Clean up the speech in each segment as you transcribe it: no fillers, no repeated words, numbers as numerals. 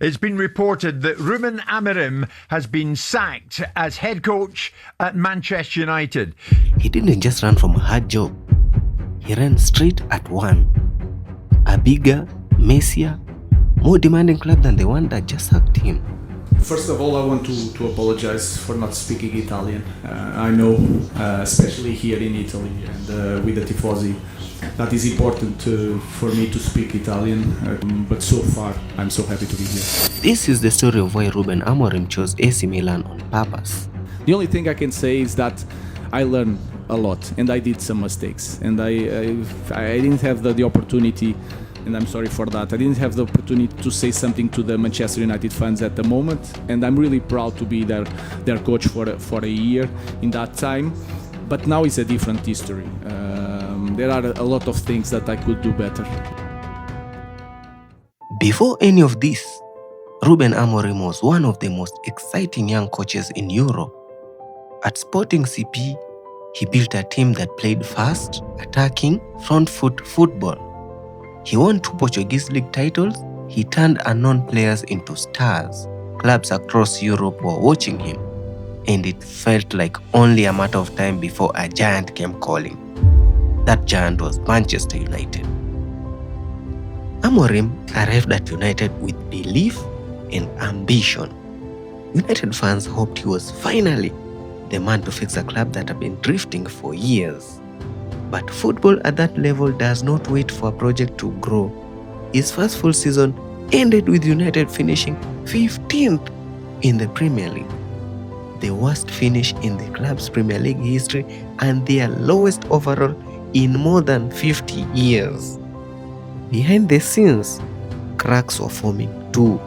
It's been reported that Ruben Amorim has been sacked as head coach at Manchester United. He didn't just run from a hard job. He ran straight at one. A bigger, messier, more demanding club than the one that just sacked him. First of all, I want to apologize for not speaking Italian. I know, especially here in Italy and with the Tifosi, that is important for me to speak Italian, but so far I'm so happy to be here. This is the story of why Ruben Amorim chose AC Milan on purpose. The only thing I can say is that I learned a lot and I did some mistakes, and I didn't have the opportunity, and I'm sorry for that. I didn't have the opportunity to say something to the Manchester United fans at the moment, and I'm really proud to be their coach for a year in that time. But now it's a different history. There are a lot of things that I could do better. Before any of this, Ruben Amorim was one of the most exciting young coaches in Europe. At Sporting CP, he built a team that played fast, attacking, front foot football. He won 2 Portuguese league titles. He turned unknown players into stars. Clubs across Europe were watching him, and it felt like only a matter of time before a giant came calling. That giant was Manchester United. Amorim arrived at United with belief and ambition. United fans hoped he was finally the man to fix a club that had been drifting for years. But football at that level does not wait for a project to grow. His first full season ended with United finishing 15th in the Premier League, the worst finish in the club's Premier League history and their lowest overall in more than 50 years. Behind the scenes, cracks were forming too.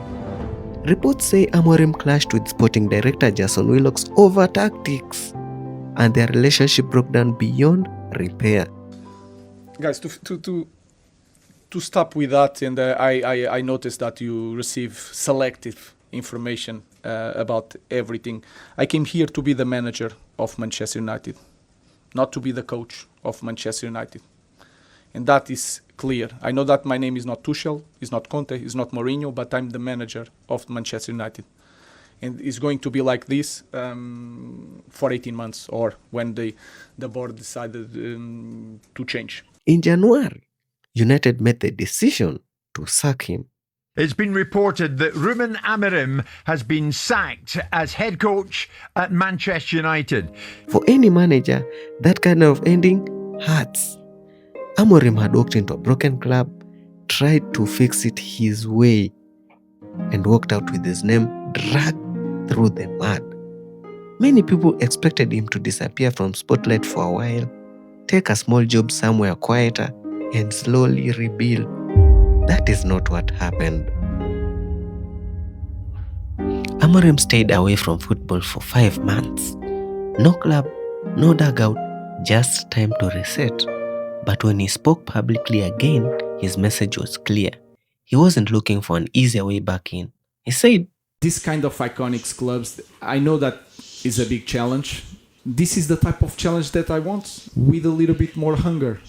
Reports say Amorim clashed with sporting director Jason Willox over tactics, and their relationship broke down beyond repair. Guys, to stop with that, and I noticed that you receive selective information about everything. I came here to be the manager of Manchester United, not to be the coach of Manchester United. And that is clear. I know that my name is not Tuchel, it's not Conte, it's not Mourinho, but I'm the manager of Manchester United. And it's going to be like this for 18 months, or when the board decided to change. In January, United made the decision to sack him. It's been reported that Ruben Amorim has been sacked as head coach at Manchester United. For any manager, that kind of ending hurts. Amorim had walked into a broken club, tried to fix it his way, and walked out with his name dragged through the mud. Many people expected him to disappear from spotlight for a while, take a small job somewhere quieter, and slowly rebuild. That is not what happened. Amorim stayed away from football for 5 months. No club, no dugout, just time to reset. But when he spoke publicly again, his message was clear. He wasn't looking for an easier way back in. He said, "This kind of iconic clubs, I know that is a big challenge. This is the type of challenge that I want, with a little bit more hunger.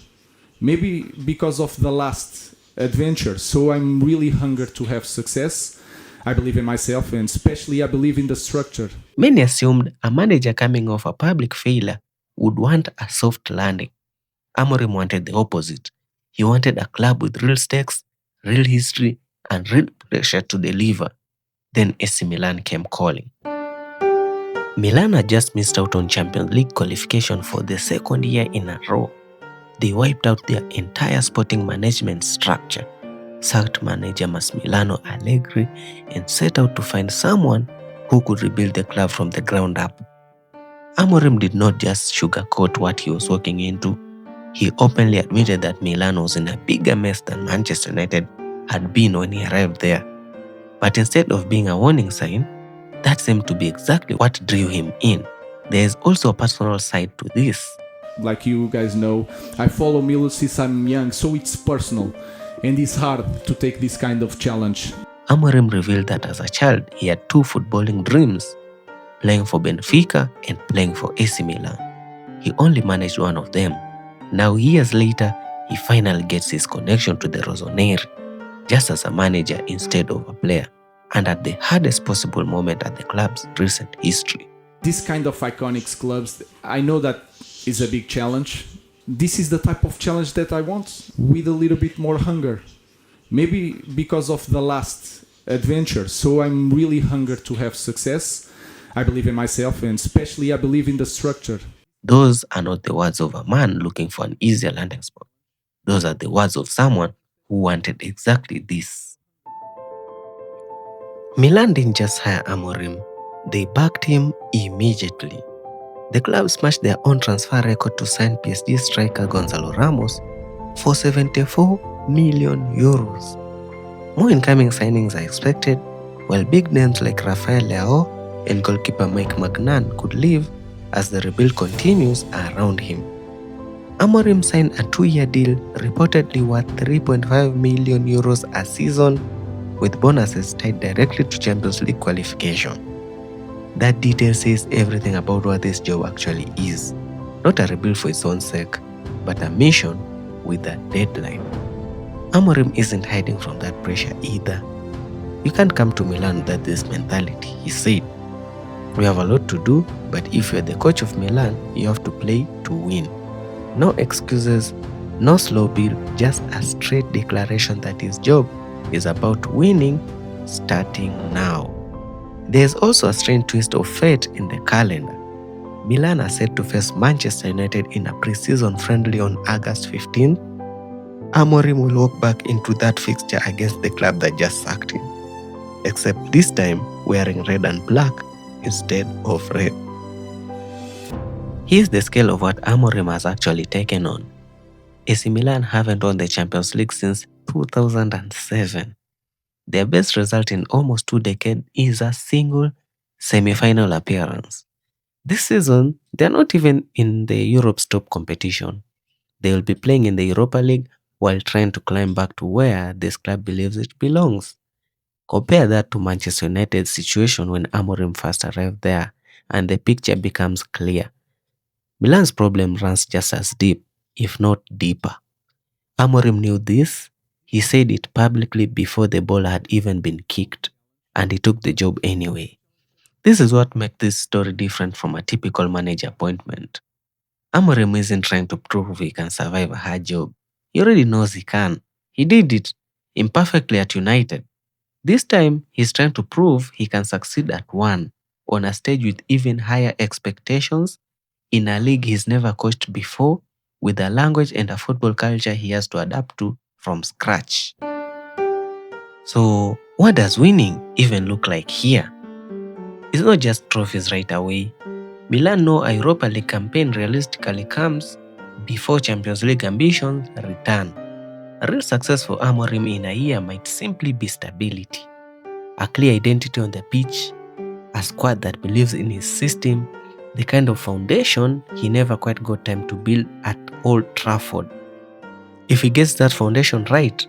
Maybe because of the last adventure. So I'm really hungry to have success. I believe in myself, and especially I believe in the structure." Many assumed a manager coming off a public failure would want a soft landing. Amorim wanted the opposite. He wanted a club with real stakes, real history, and real pressure to deliver. Then AC Milan came calling. Milan had just missed out on Champions League qualification for the 2nd year in a row. They wiped out their entire sporting management structure, sacked manager Massimiliano Allegri, and set out to find someone who could rebuild the club from the ground up. Amorim did not just sugarcoat what he was walking into. He openly admitted that Milan was in a bigger mess than Manchester United had been when he arrived there. But instead of being a warning sign, that seemed to be exactly what drew him in. There is also a personal side to this. Like you guys know, I follow Milan since I'm young, so it's personal, and it's hard to take this kind of challenge. Amorim revealed that as a child, he had 2 footballing dreams, playing for Benfica and playing for AC Milan. He only managed one of them. Now, years later, he finally gets his connection to the Rossoneri, just as a manager instead of a player. and at the hardest possible moment at the club's recent history. This kind of iconic clubs, I know that is a big challenge. This is the type of challenge that I want, with a little bit more hunger. Maybe because of the last adventure. So I'm really hungry to have success. I believe in myself, and especially I believe in the structure. Those are not the words of a man looking for an easier landing spot. Those are the words of someone who wanted exactly this. Milan didn't just hire Amorim, they backed him immediately. The club smashed their own transfer record to sign PSG striker Gonzalo Ramos for 74 million euros. More incoming signings are expected, while big names like Rafael Leao and goalkeeper Mike Magnan could leave as the rebuild continues around him. Amorim signed a 2-year deal reportedly worth 3.5 million euros a season, with bonuses tied directly to Champions League qualification. That detail says everything about what this job actually is. Not a rebuild for its own sake, but a mission with a deadline. Amorim isn't hiding from that pressure either. You can't come to Milan without this mentality, he said. We have a lot to do, but if you're the coach of Milan, you have to play to win. No excuses, no slow build, just a straight declaration that his job is about winning starting now. There's also a strange twist of fate in the calendar. Milan are set to face Manchester United in a pre-season friendly on August 15th. Amorim will walk back into that fixture against the club that just sacked him, except this time wearing red and black instead of red. Here's the scale of what Amorim has actually taken on. AC Milan haven't won the Champions League since 2007. Their best result in almost 2 decades is a single semi-final appearance. This season, they're not even in the Europe's top competition. They will be playing in the Europa League while trying to climb back to where this club believes it belongs. Compare that to Manchester United's situation when Amorim first arrived there, and the picture becomes clear. Milan's problem runs just as deep, if not deeper. Amorim knew this. He said it publicly before the ball had even been kicked, and he took the job anyway. This is what makes this story different from a typical manager appointment. Amorim isn't trying to prove he can survive a hard job. He already knows he can. He did it imperfectly at United. This time, he's trying to prove he can succeed at one, on a stage with even higher expectations, in a league he's never coached before, with a language and a football culture he has to adapt to from scratch. So, what does winning even look like here? It's not just trophies right away. Milan know a Europa League campaign realistically comes before Champions League ambitions return. A real success for Amorim in a year might simply be stability, a clear identity on the pitch, a squad that believes in his system, the kind of foundation he never quite got time to build at Old Trafford. If he gets that foundation right,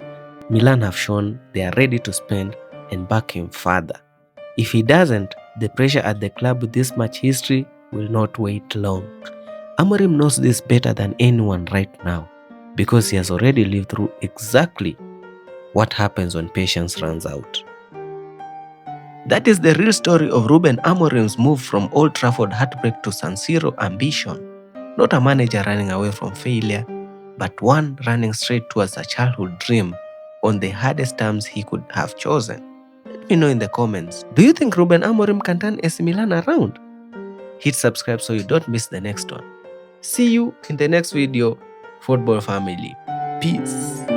Milan have shown they are ready to spend and back him further. If he doesn't, the pressure at the club with this much history will not wait long. Amorim knows this better than anyone right now, because he has already lived through exactly what happens when patience runs out. That is the real story of Ruben Amorim's move from Old Trafford heartbreak to San Siro ambition. Not a manager running away from failure, but one running straight towards a childhood dream on the hardest terms he could have chosen. Let me know in the comments, do you think Ruben Amorim can turn AC Milan around? Hit subscribe so you don't miss the next one. See you in the next video, football family. Peace.